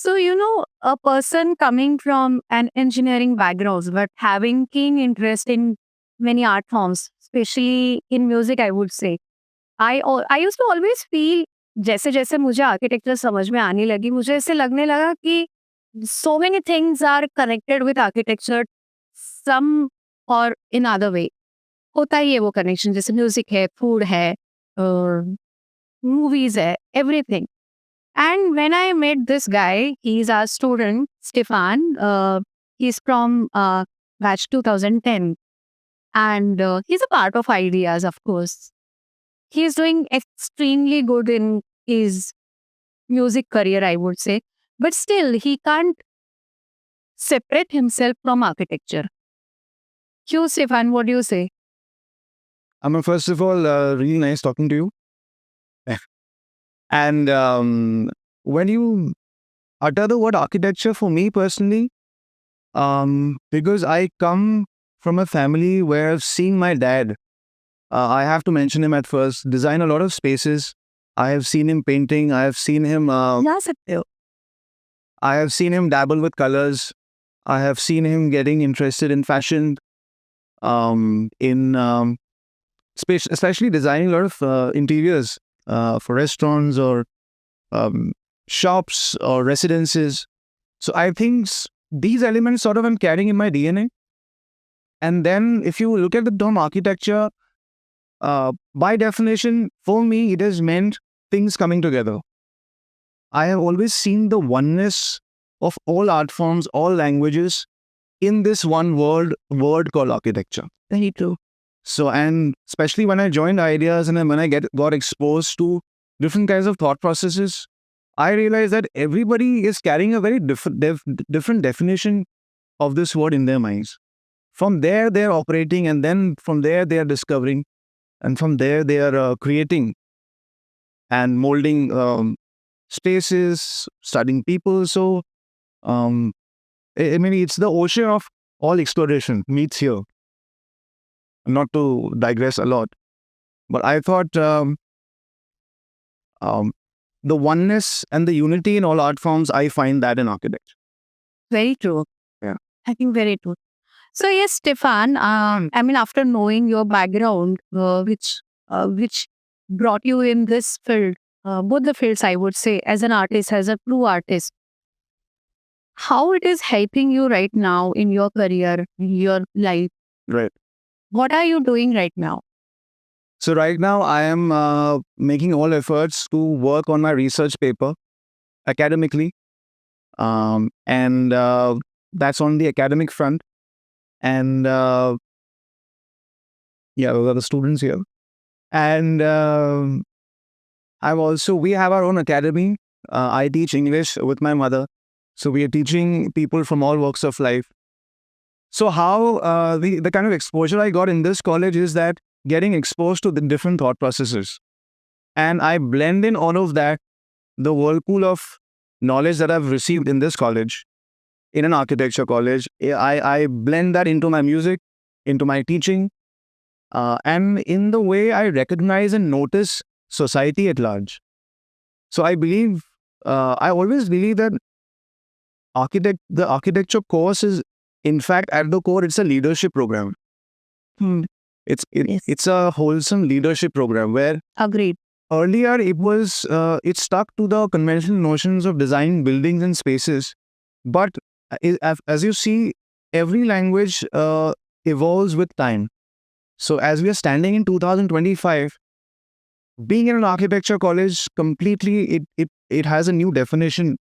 So, a person coming from an engineering background, but having keen interest in many art forms, especially in music, I would say. I used to always feel जैसे जैसे मुझे architecture समझ में आने लगी, मुझे ऐसे लगने लगा कि so many things are connected with architecture, some or in other way. होता ही है वो कनेक्शन, जैसे म्यूजिक है, फूड है, मूवीज है, everything. And when I met this guy, he's our student, Stefan. He's from batch 2010. And he's a part of Ideas, of course. He's doing extremely good in his music career, I would say. But still, he can't separate himself from architecture. Q, Stefan, what do you say? First of all, really nice talking to you. And when you utter the word architecture, for me personally, because I come from a family where I've seen my dad, I have to mention him at first, design a lot of spaces. I have seen him painting. I have seen him. जा सकते हो. I have seen him dabble with colors. I have seen him getting interested in fashion, in especially designing a lot of interiors for restaurants or shops or residences. So I think these elements sort of I'm carrying in my DNA. And then if you look at the term architecture, by definition, for me, it has meant things coming together. I have always seen the oneness of all art forms, all languages in this one word called architecture. Very true. So, and especially when I joined Ideas and then when I got exposed to different kinds of thought processes, I realized that everybody is carrying a very different definition of this word in their minds. From there, they're operating, and then from there, they are discovering, and from there, they are creating and molding spaces, studying people. So, I mean, it's the ocean of all exploration meets here. Not to digress a lot, but I thought the oneness and the unity in all art forms, I find that in architecture. Very true. Yeah. I think very true. So yes, Stefan. I mean, after knowing your background, which brought you in this field, both the fields, I would say, as an artist, as a true artist, how it is helping you right now in your career, in your life? Right. What are you doing right now? So right now, I am making all efforts to work on my research paper academically, and that's on the academic front. And yeah, those are the students here. And we have our own academy. I teach English with my mother. So we are teaching people from all walks of life. So how the kind of exposure I got in this college is that getting exposed to the different thought processes. And I blend in all of that, the whirlpool of knowledge that I've received in this college, in an architecture college. I blend that into my music, into my teaching, and in the way I recognize and notice society at large. So I always believe that the architecture course is, in fact, at the core, it's a leadership program. Yes. It's a wholesome leadership program where Agreed. earlier it stuck to the conventional notions of designing buildings and spaces. But as you see, every language evolves with time. So as we are standing in 2025, being in an architecture college, completely it has a new definition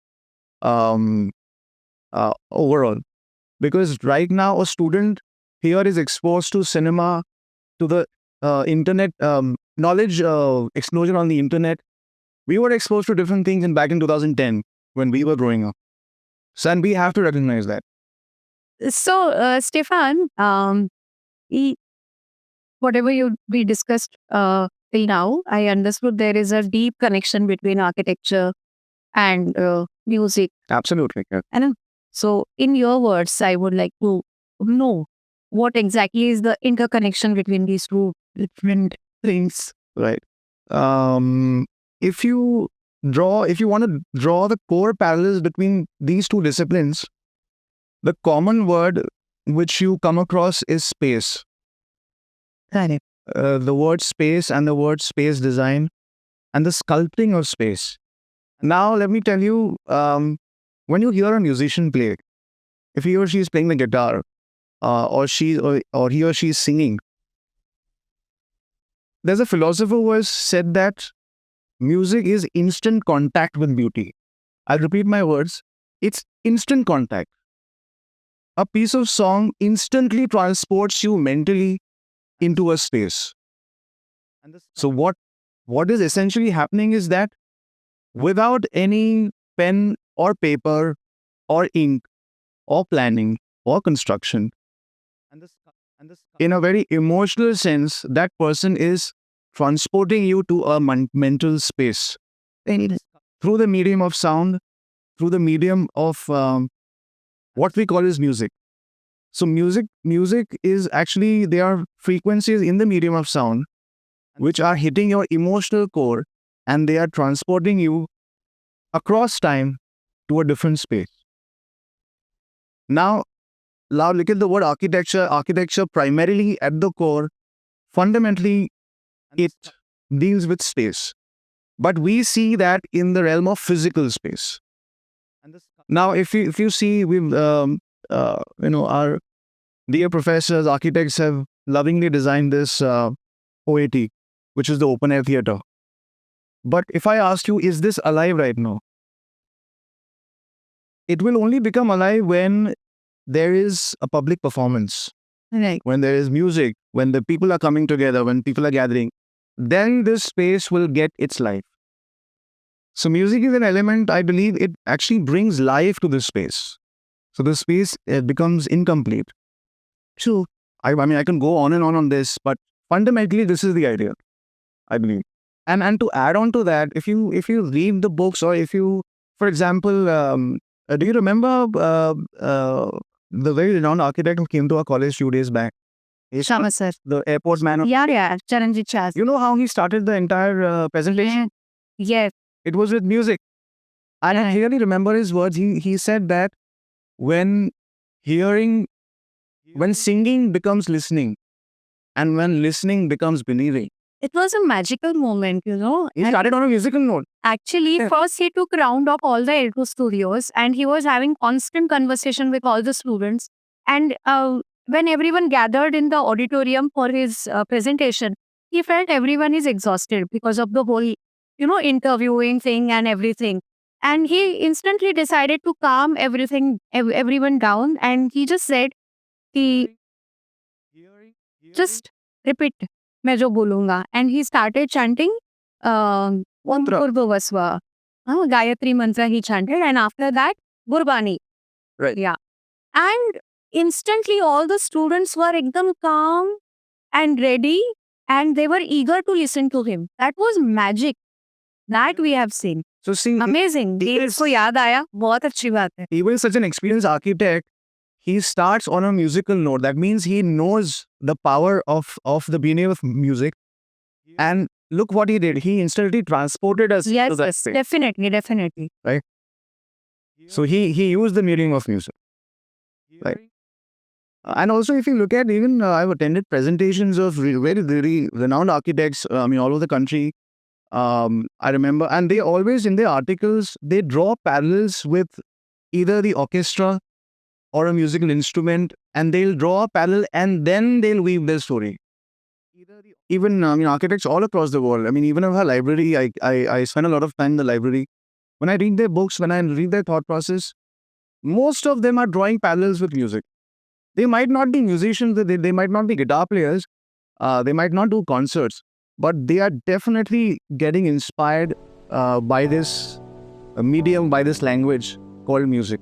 overall. Because right now a student here is exposed to cinema, to the internet, knowledge explosion on the internet. We were exposed to different things back in 2010 when we were growing up. So, and we have to recognize that. So, Stefan, whatever we discussed till now, I understood there is a deep connection between architecture and music. Absolutely. Yeah. And so, in your words, I would like to know what exactly is the interconnection between these two different things. Right. If you if you want to draw the core parallels between these two disciplines, the common word which you come across is space. Correct. The word space and the word space design and the sculpting of space. Now, let me tell you, when you hear a musician play, if he or she is playing the guitar, or he or she is singing, there's a philosopher who has said that music is instant contact with beauty. I'll repeat my words. It's instant contact. A piece of song instantly transports you mentally into a space. So what is essentially happening is that without any pen or paper or ink or planning or construction, in a very emotional sense, that person is transporting you to a mental space through the medium of sound, through the medium of what we call as music. So music is actually, there are frequencies in the medium of sound which are hitting your emotional core, and they are transporting you across time to a different space. Now look at the word architecture. Architecture primarily at the core, fundamentally, it deals with space. But we see that in the realm of physical space. Now, if you see, we've our dear professors, architects have lovingly designed this OAT, which is the open air theater. But if I ask you, is this alive right now? It will only become alive when there is a public performance, Right. when there is music, when the people are coming together, when people are gathering, then this space will get its life. So music is an element, I believe, it actually brings life to this space. So the space becomes incomplete. True. I mean, I can go on and on this, but fundamentally, this is the idea, I believe. And to add on to that, if you read the books, or if you, for example, do you remember the very renowned architect who came to our college few days back? Shama sir. The airport man. Yeah. Charanjit Shah. You know how he started the entire presentation? Yes. It was with music. And I really remember his words. He said that when singing becomes listening, and when listening becomes believing. It was a magical moment, you know. He started on a musical note. Actually, Yeah. first he took round of all the Edu studios and he was having constant conversation with all the students. And when everyone gathered in the auditorium for his presentation, he felt everyone is exhausted because of the whole, interviewing thing and everything. And he instantly decided to calm everyone down. And he just said, he just repeat, मैं जो बोलूंगा. And he started chanting Om Mantra. Purvavasva. Gayatri mantra he chanted, and after that, Gurbani. Right. Yeah. And instantly all the students were ekdam calm and ready, and they were eager to listen to him. That was magic. That we have seen. So see, Amazing. इसको याद आया, बहुत अच्छी बात है. even such an experienced architect, he starts on a musical note. That means he knows the power of the beginning of music. And look what he did. He instantly transported us to that Yes, space. definitely. So he used the medium of music. Right. And also, if you look at even, I've attended presentations of very renowned architects, all over the country. I remember, and they always, in their articles, they draw parallels with either the orchestra or a musical instrument, and they'll draw a parallel and then they'll weave their story. Even architects all across the world. Even in our library, I spend a lot of time in the library. When I read their books, when I read their thought process, most of them are drawing parallels with music. They might not be musicians, they might not be guitar players, they might not do concerts, but they are definitely getting inspired by this medium, by this language called music.